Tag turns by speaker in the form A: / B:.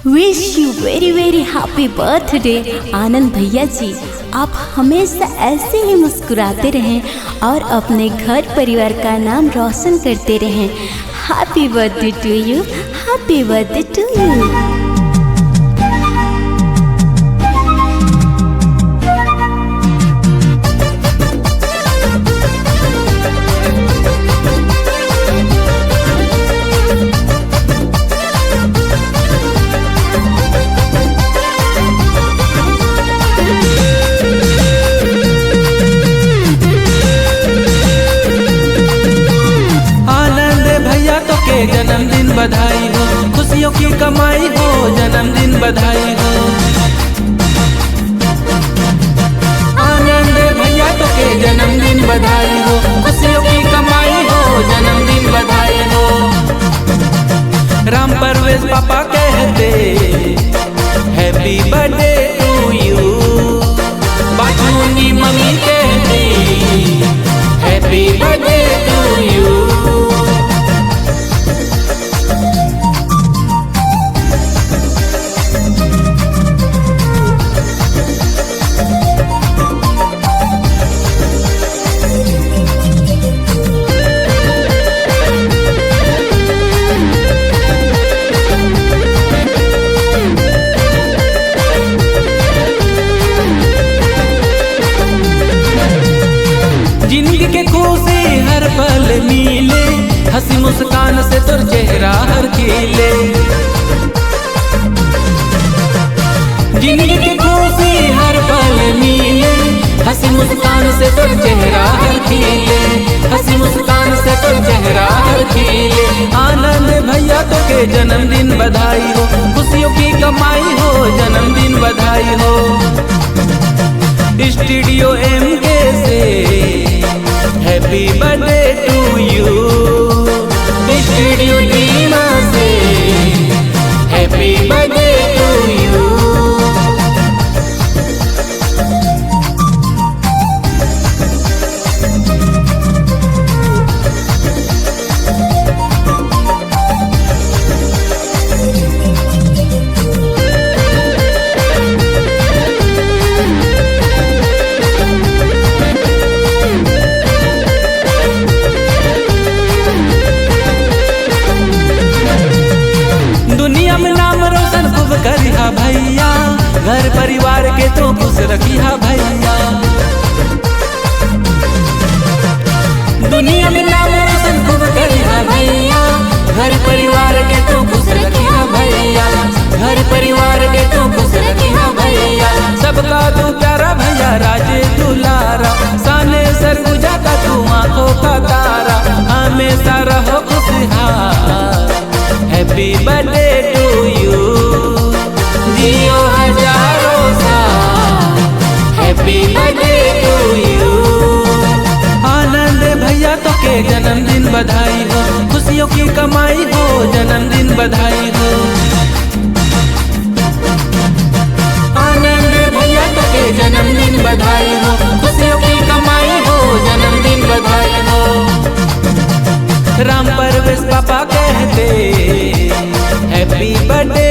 A: Wish you very very happy birthday Anand भैया जी। आप हमेशा ऐसे ही मुस्कुराते रहें और अपने घर परिवार का नाम रोशन करते रहें। Happy birthday to you, happy birthday to you.
B: जन्मदिन बधाई हो, खुशियों की कमाई हो, जन्मदिन बधाई हो। आनंद भैया तो के जन्मदिन बधाई हो, खुशियों की कमाई हो, जन्मदिन बधाई हो। राम परवेश पापा कहते हैप्पी बर्थडे टू यू। बाजूनी मम्मी कहती हैप्पी बर्थडे टू यू। जिंदगी के खुशी हर पल मिले, हंसी मुस्कान से तुर चेहरा हर खिले। जिंदगी के खुशी हर पल मिले, हंसी मुस्कान से तुर चेहरा हर खिले, हंसी मुस्कान से तुर चेहरा हर खिले। आनंद भैया तो के जन्मदिन बधाई हो, खुशियों की कमाई हो, जन्मदिन बधाई हो। स्टूडियो MK से happy birthday to you. Studio टीमा से हैप्पी बर्थडे टू यू। दुनिया में नाम रोशन खूब करिहा भैया, घर परिवार के तो खुश रखिहा भैया। दुनिया में नाम रोशन खूब करिहा भैया, घर परिवार के तो खुश रखिहा भैया, घर परिवार के तो खुश रखिहा भैया। सबका तू प्यारा भैया, राजे दुलारा, साने सरगुजा का तू आंखों का तारा, हमेशा रहो खुशहाल। हैप्पी बर्थडे टू यू, जियो हजारों साल। Happy birthday to you. Anand भैया तो के जन्मदिन बधाई हो, खुशियों की कमाई हो, जन्मदिन बधाई हो। आनंद भैया तो के जन्मदिन बधाई हो, खुशियों की कमाई हो, जन्मदिन बधाई हो। राम परवेश पापा कहते हैप्पी बर्थडे